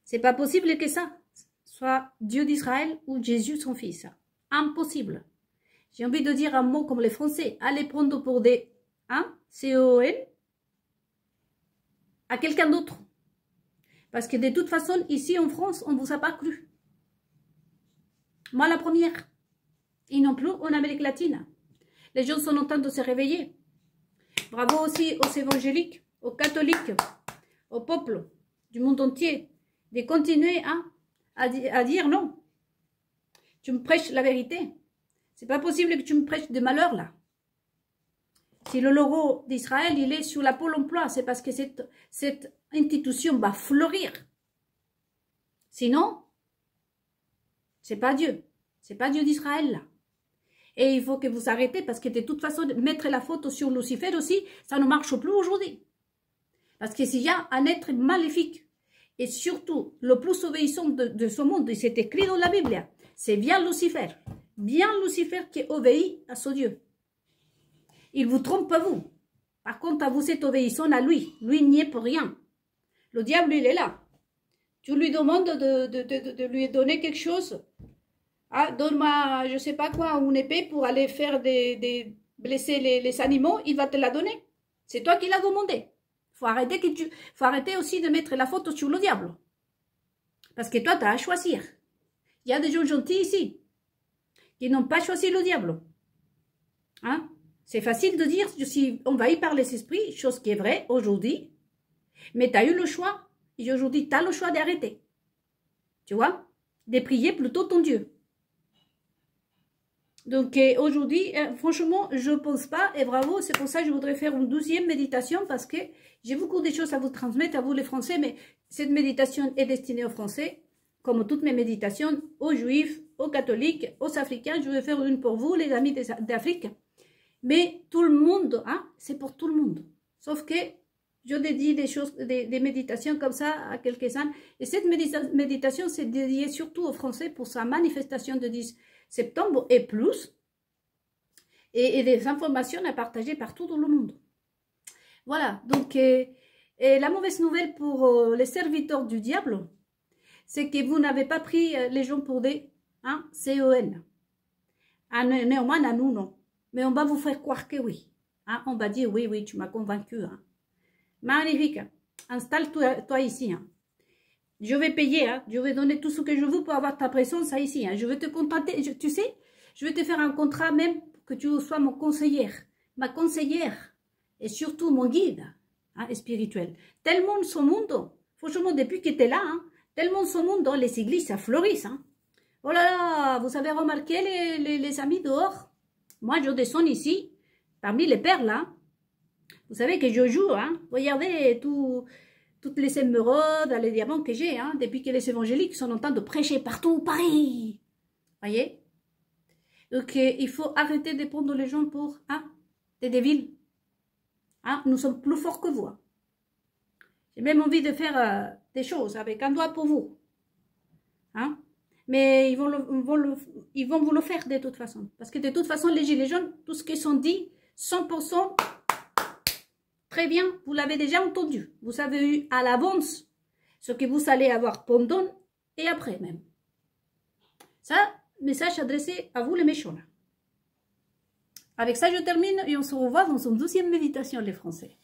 C'est pas possible que ça soit Dieu d'Israël ou Jésus son fils. Impossible. J'ai envie de dire un mot comme les Français. Allez prendre pour des C-O-N à quelqu'un d'autre. Parce que de toute façon, ici en France, on ne vous a pas cru. Moi, la première. Et non plus en Amérique latine. Les gens sont en train de se réveiller. Bravo aussi aux évangéliques, aux catholiques, au peuple du monde entier, de continuer à dire non. Tu me prêches la vérité. C'est pas possible que tu me prêches des malheurs là. Si le logo d'Israël, il est sur la Pôle emploi, c'est parce que cette institution va fleurir. Sinon, c'est pas Dieu. C'est pas Dieu d'Israël là. Et il faut que vous arrêtez parce que de toute façon, mettre la faute sur Lucifer aussi, ça ne marche plus aujourd'hui. Parce que s'il y a un être maléfique, et surtout le plus obéissant de ce monde, et c'est écrit dans la Bible, c'est bien Lucifer qui obéit à ce Dieu. Il vous trompe pas vous. Par contre, vous êtes obéissant à lui. Lui n'y est pour rien. Le diable, il est là. Tu lui demandes de lui donner quelque chose. Ah, donne-moi, je sais pas quoi, une épée pour aller faire blesser les animaux, il va te la donner. C'est toi qui l'as demandé. Faut arrêter aussi de mettre la faute sur le diable. Parce que toi, tu as à choisir. Il y a des gens gentils ici, qui n'ont pas choisi le diable. Hein? C'est facile de dire, je suis envahi par les esprits, chose qui est vraie aujourd'hui. Mais tu as eu le choix, et aujourd'hui, tu as le choix d'arrêter. Tu vois? De prier plutôt ton Dieu. Donc aujourd'hui, franchement, je ne pense pas, et bravo, c'est pour ça que je voudrais faire une 12e méditation, parce que j'ai beaucoup de choses à vous transmettre, à vous les Français, mais cette méditation est destinée aux Français, comme toutes mes méditations, aux Juifs, aux catholiques, aux Africains. Je vais faire une pour vous, les amis d'Afrique. Mais tout le monde, c'est pour tout le monde. Sauf que je dédie des méditations comme ça à quelques-uns. Et cette méditation, c'est dédiée surtout aux Français pour sa manifestation de 10 septembre et plus. Et des informations à partager partout dans le monde. Voilà. Donc, et la mauvaise nouvelle pour les serviteurs du diable, c'est que vous n'avez pas pris les gens pour des C-O-N. Néanmoins, à nous, non. Mais on va vous faire croire que oui. On va dire, oui, tu m'as convaincu. Magnifique. Installe-toi ici. Je vais payer. Je vais donner tout ce que je veux pour avoir ta présence ici. Je vais te contenter. Tu sais, je vais te faire un contrat même pour que tu sois mon conseillère. Ma conseillère. Et surtout mon guide spirituel. Tellement ce monde, franchement, depuis que tu es là, tellement ce monde, les églises, ça fleurissent. Oh là là, vous avez remarqué les amis dehors? Moi, je descends ici, parmi les perles, Vous savez que je joue, Regardez toutes les émeraudes, les diamants que j'ai, depuis que les évangéliques sont en train de prêcher partout, Paris. Voyez? Donc, il faut arrêter de prendre les gens pour, des débiles. Nous sommes plus forts que vous. J'ai même envie de faire des choses avec un doigt pour vous. Mais ils vont vous le faire de toute façon. Parce que de toute façon, les gilets jaunes, tout ce qu'ils sont dit, 100%, très bien, vous l'avez déjà entendu. Vous avez eu à l'avance ce que vous allez avoir pendant et après même. Ça, message adressé à vous les méchants. Avec ça, je termine et on se revoit dans une 12e méditation, les Français.